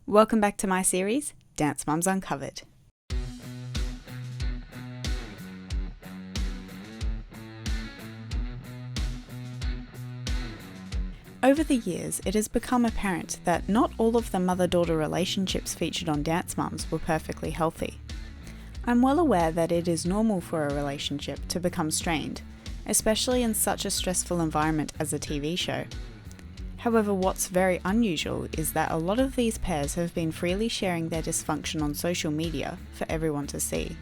Welcome back to my series, Dance Mums Uncovered. Over the years, it has become apparent that not all of the mother-daughter relationships featured on Dance Mums were perfectly healthy. I'm well aware that it is normal for a relationship to become strained, especially in such a stressful environment as a TV show. However, what's very unusual is that a lot of these pairs have been freely sharing their dysfunction on social media for everyone to see.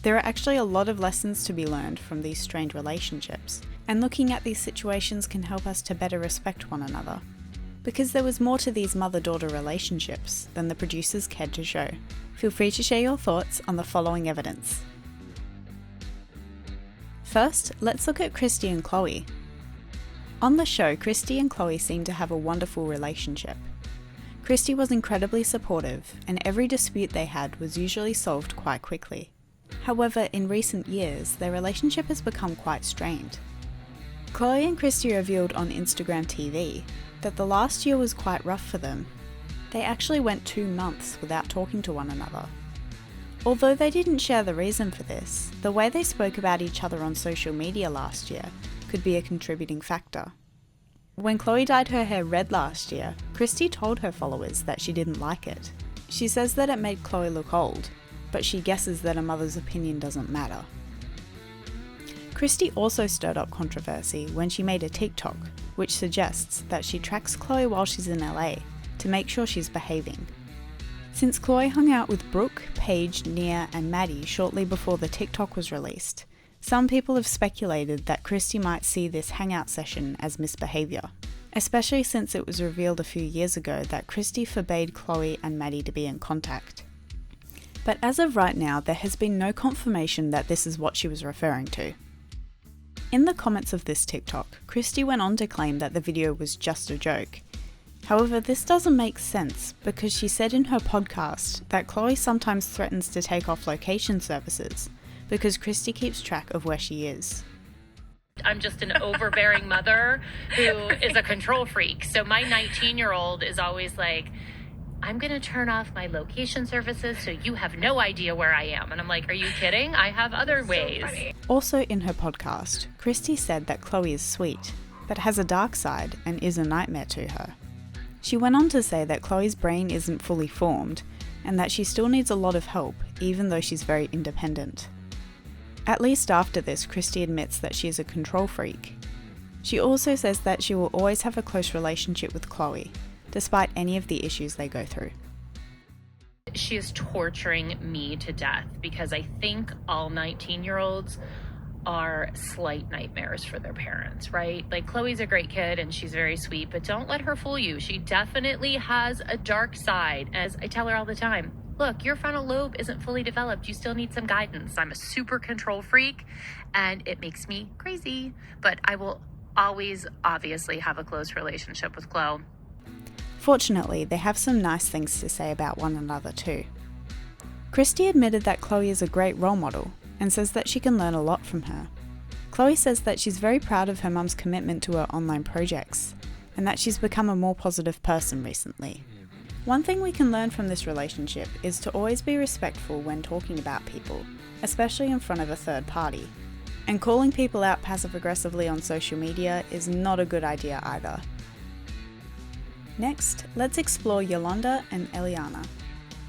There are actually a lot of lessons to be learned from these strained relationships, and looking at these situations can help us to better respect one another. Because there was more to these mother-daughter relationships than the producers cared to show. Feel free to share your thoughts on the following evidence. First, let's look at Christi and Chloe. On the show, Christi and Chloe seemed to have a wonderful relationship. Christi was incredibly supportive, and every dispute they had was usually solved quite quickly. However, in recent years, their relationship has become quite strained. Chloe and Christi revealed on Instagram TV that the last year was quite rough for them. They actually went 2 months without talking to one another. Although they didn't share the reason for this, the way they spoke about each other on social media last year could be a contributing factor. When Chloe dyed her hair red last year, Christi told her followers that she didn't like it. She says that it made Chloe look old, but she guesses that a mother's opinion doesn't matter. Christi also stirred up controversy when she made a TikTok, which suggests that she tracks Chloe while she's in LA to make sure she's behaving. Since Chloe hung out with Brooke, Paige, Nia and Maddie shortly before the TikTok was released, some people have speculated that Christi might see this hangout session as misbehaviour, especially since it was revealed a few years ago that Christi forbade Chloe and Maddie to be in contact. But as of right now, there has been no confirmation that this is what she was referring to. In the comments of this TikTok, Christi went on to claim that the video was just a joke. However, this doesn't make sense because she said in her podcast that Chloe sometimes threatens to take off location services because Christi keeps track of where she is. I'm just an overbearing mother who is a control freak. So my 19-year-old is always like, I'm going to turn off my location services so you have no idea where I am. And I'm like, are you kidding? I have other ways. Also in her podcast, Christi said that Chloe is sweet, but has a dark side and is a nightmare to her. She went on to say that Chloe's brain isn't fully formed and that she still needs a lot of help, even though she's very independent. At least after this, Christi admits that she is a control freak. She also says that she will always have a close relationship with Chloe, despite any of the issues they go through. She is torturing me to death because I think all 19-year-olds are slight nightmares for their parents, right? Like, Chloe's a great kid and she's very sweet, but don't let her fool you. She definitely has a dark side. As I tell her all the time, look, your frontal lobe isn't fully developed. You still need some guidance. I'm a super control freak and it makes me crazy, but I will always obviously have a close relationship with Chloe. Fortunately, they have some nice things to say about one another too. Christi admitted that Chloe is a great role model and says that she can learn a lot from her. Chloe says that she's very proud of her mum's commitment to her online projects and that she's become a more positive person recently. One thing we can learn from this relationship is to always be respectful when talking about people, especially in front of a third party. And calling people out passive-aggressively on social media is not a good idea either. Next, let's explore Yolanda and Elliana.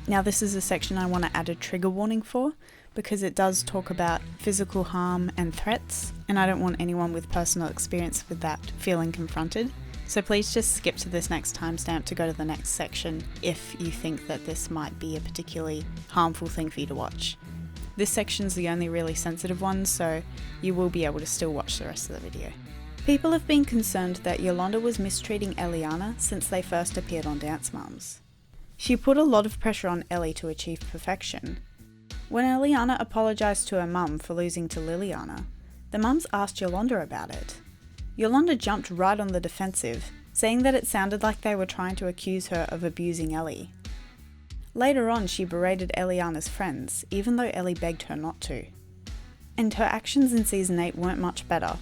Now this is a section I want to add a trigger warning for because it does talk about physical harm and threats, and I don't want anyone with personal experience with that feeling confronted. So please just skip to this next timestamp to go to the next section if you think that this might be a particularly harmful thing for you to watch. This section's the only really sensitive one, so you will be able to still watch the rest of the video. People have been concerned that Yolanda was mistreating Elliana since they first appeared on Dance Mums. She put a lot of pressure on Ellie to achieve perfection. When Elliana apologised to her mum for losing to Liliana, the mums asked Yolanda about it. Yolanda jumped right on the defensive, saying that it sounded like they were trying to accuse her of abusing Ellie. Later on, she berated Eliana's friends, even though Ellie begged her not to. And her actions in Season 8 weren't much better.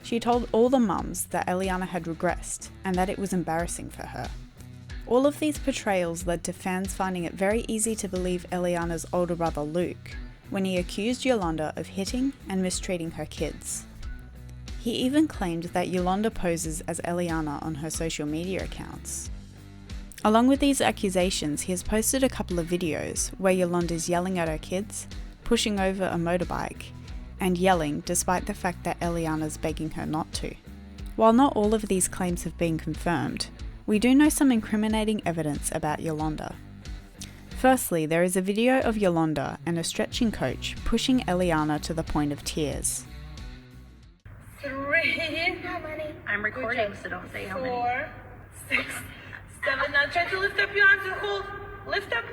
She told all the mums that Elliana had regressed and that it was embarrassing for her. All of these portrayals led to fans finding it very easy to believe Eliana's older brother Luke when he accused Yolanda of hitting and mistreating her kids. He even claimed that Yolanda poses as Elliana on her social media accounts. Along with these accusations, he has posted a couple of videos where Yolanda's yelling at her kids, pushing over a motorbike, and yelling despite the fact that Eliana's begging her not to. While not all of these claims have been confirmed, we do know some incriminating evidence about Yolanda. Firstly, there is a video of Yolanda and a stretching coach pushing Elliana to the point of tears. 3. How many? I'm recording, so don't say how many. 4, 6, 7. Now try to lift up your arms and hold. Lift up.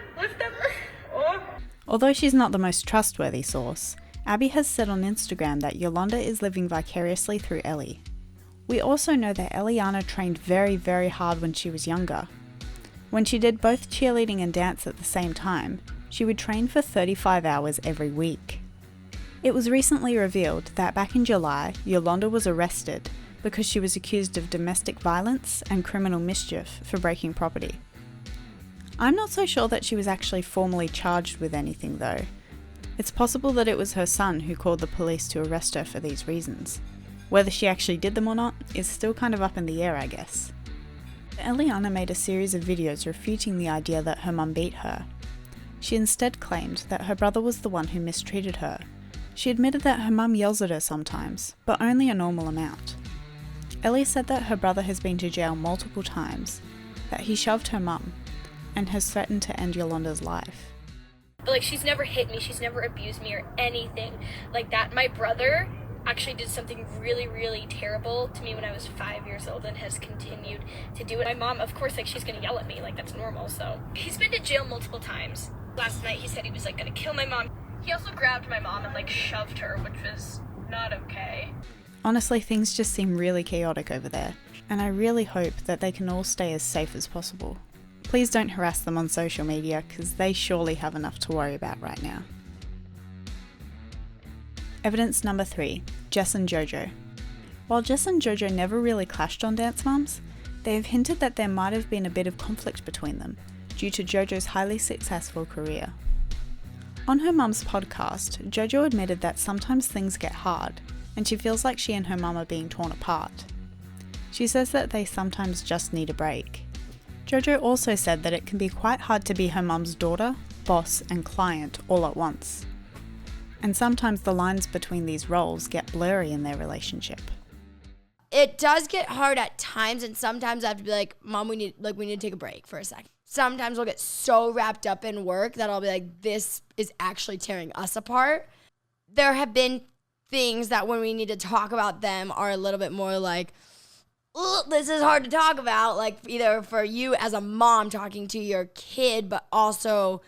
Oh. Although she's not the most trustworthy source, Abby has said on Instagram that Yolanda is living vicariously through Ellie. We also know that Elliana trained very, very hard when she was younger. When she did both cheerleading and dance at the same time, she would train for 35 hours every week. It was recently revealed that back in July, Yolanda was arrested because she was accused of domestic violence and criminal mischief for breaking property. I'm not so sure that she was actually formally charged with anything though. It's possible that it was her son who called the police to arrest her for these reasons. Whether she actually did them or not is still kind of up in the air, I guess. Elliana made a series of videos refuting the idea that her mum beat her. She instead claimed that her brother was the one who mistreated her. She admitted that her mum yells at her sometimes, but only a normal amount. Ellie said that her brother has been to jail multiple times, that he shoved her mum, and has threatened to end Yolanda's life. But like, she's never hit me, she's never abused me or anything like that. My brother actually did something really, really terrible to me when I was 5 years old and has continued to do it. My mom, of course, like, she's gonna yell at me, like, that's normal, so. He's been to jail multiple times. Last night he said he was like gonna kill my mom. He also grabbed my mom and like shoved her, which was not okay. Honestly, things just seem really chaotic over there, and I really hope that they can all stay as safe as possible. Please don't harass them on social media, because they surely have enough to worry about right now. Evidence number 3, Jess and JoJo. While Jess and JoJo never really clashed on Dance Moms, they have hinted that there might have been a bit of conflict between them, due to JoJo's highly successful career. On her mum's podcast, JoJo admitted that sometimes things get hard, and she feels like she and her mum are being torn apart. She says that they sometimes just need a break. JoJo also said that it can be quite hard to be her mum's daughter, boss, and client all at once. And sometimes the lines between these roles get blurry in their relationship. It does get hard at times, and sometimes I have to be like, Mom, we need to take a break for a second. Sometimes we'll get so wrapped up in work that I'll be like, this is actually tearing us apart. There have been things that when we need to talk about them are a little bit more like, this is hard to talk about, like either for you as a mom talking to your kid, but also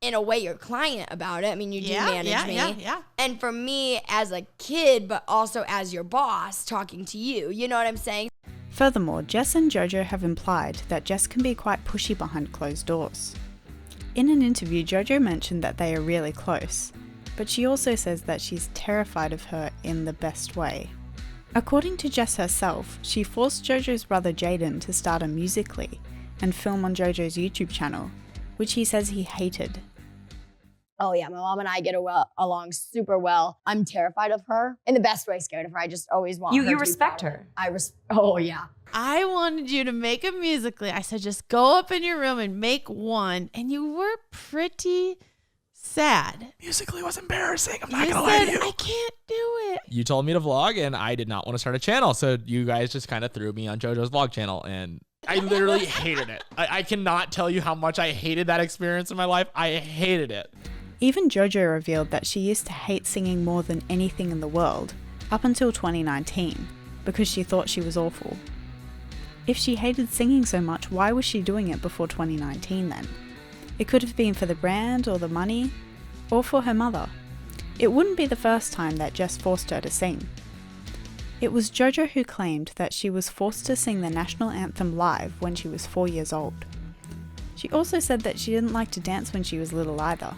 in a way your client about it. I mean, you do manage me. Yeah. And for me as a kid, but also as your boss talking to you. You know what I'm saying? Furthermore, Jess and JoJo have implied that Jess can be quite pushy behind closed doors. In an interview, JoJo mentioned that they are really close, but she also says that she's terrified of her in the best way. According to Jess herself, she forced JoJo's brother Jayden to start a Musical.ly and film on JoJo's YouTube channel, which he says he hated. Oh yeah, my mom and I get along super well. I'm terrified of her. In the best way, scared of her. I just always want her to You be respect proud of her. me. Oh yeah. I wanted you to make a Musical.ly. I said, just go up in your room and make one. And you were pretty sad. Musical.ly was embarrassing. I'm not You going to lie said, to you. I can't do it. You told me to vlog, and I did not want to start a channel. So you guys just kind of threw me on JoJo's vlog channel, and I literally hated it. I cannot tell you how much I hated that experience in my life. I hated it. Even JoJo revealed that she used to hate singing more than anything in the world, up until 2019, because she thought she was awful. If she hated singing so much, why was she doing it before 2019 then? It could have been for the brand or the money, or for her mother. It wouldn't be the first time that Jess forced her to sing. It was JoJo who claimed that she was forced to sing the national anthem live when she was 4 years old. She also said that she didn't like to dance when she was little either.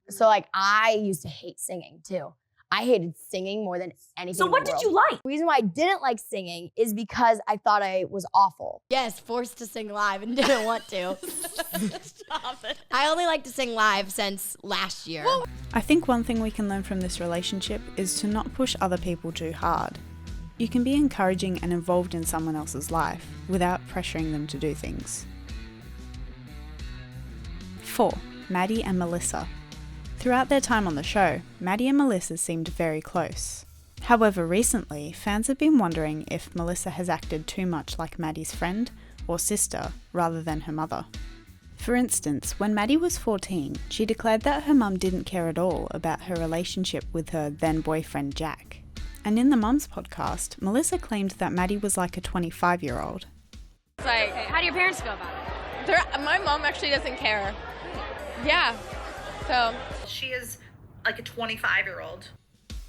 So like I used to hate singing too. I hated singing more than anything. So what did you like? The reason why I didn't like singing is because I thought I was awful. Yes, forced to sing live and didn't want to. Stop it. I only like to sing live since last year. I think one thing we can learn from this relationship is to not push other people too hard. You can be encouraging and involved in someone else's life without pressuring them to do things. 4. Maddie and Melissa. Throughout their time on the show, Maddie and Melissa seemed very close. However, recently, fans have been wondering if Melissa has acted too much like Maddie's friend or sister rather than her mother. For instance, when Maddie was 14, she declared that her mum didn't care at all about her relationship with her then-boyfriend Jack. And in the Mums podcast, Melissa claimed that Maddie was like a 25-year-old. It's like, How do your parents go about it? my mom actually doesn't care. Yeah, so. She is like a 25-year-old.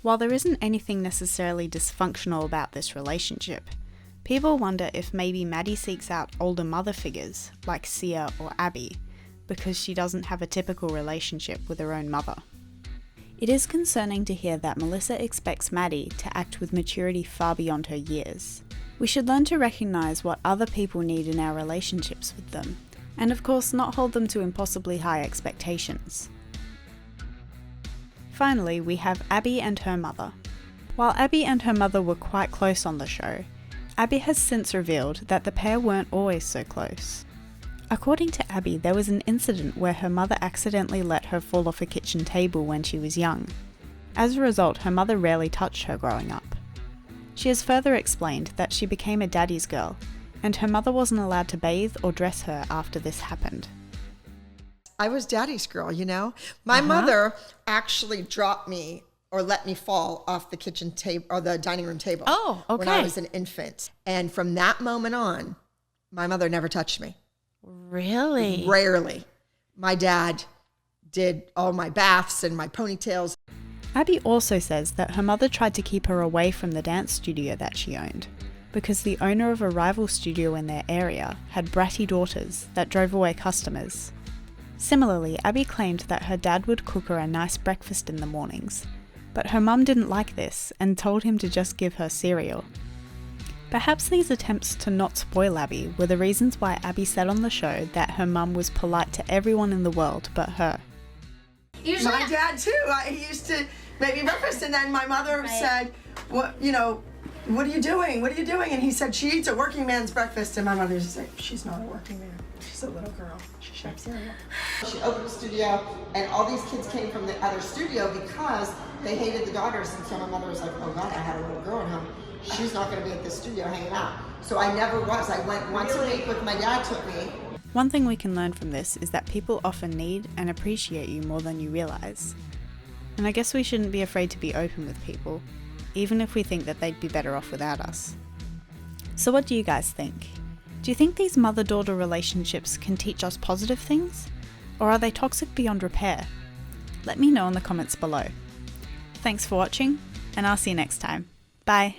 While there isn't anything necessarily dysfunctional about this relationship, people wonder if maybe Maddie seeks out older mother figures like Sia or Abby because she doesn't have a typical relationship with her own mother. It is concerning to hear that Melissa expects Maddie to act with maturity far beyond her years. We should learn to recognise what other people need in our relationships with them, and of course not hold them to impossibly high expectations. Finally, we have Abby and her mother. While Abby and her mother were quite close on the show, Abby has since revealed that the pair weren't always so close. According to Abby, there was an incident where her mother accidentally let her fall off a kitchen table when she was young. As a result, her mother rarely touched her growing up. She has further explained that she became a daddy's girl, and her mother wasn't allowed to bathe or dress her after this happened. I was daddy's girl, you know? My mother actually dropped me or let me fall off the kitchen table or the dining room table. Oh, okay. When I was an infant. And from that moment on, my mother never touched me. Really? Rarely. My dad did all my baths and my ponytails. Abby also says that her mother tried to keep her away from the dance studio that she owned, because the owner of a rival studio in their area had bratty daughters that drove away customers. Similarly, Abby claimed that her dad would cook her a nice breakfast in the mornings, but her mum didn't like this and told him to just give her cereal. Perhaps these attempts to not spoil Abby were the reasons why Abby said on the show that her mum was polite to everyone in the world but her. My dad too. He used to make me breakfast, and then my mother said, "What are you doing? What are you doing?" And he said, "She eats a working man's breakfast." And my mother used to say, "She's not a working man. She's a little girl. She should have cereal." She opened a studio, and all these kids came from the other studio because they hated the daughters. And so my mother was like, "Oh God, I had a little girl at home. She's not going to be at the studio hanging out." So I never was. I went once a week with my dad took me. One thing we can learn from this is that people often need and appreciate you more than you realise. And I guess we shouldn't be afraid to be open with people, even if we think that they'd be better off without us. So what do you guys think? Do you think these mother-daughter relationships can teach us positive things? Or are they toxic beyond repair? Let me know in the comments below. Thanks for watching, and I'll see you next time. Bye.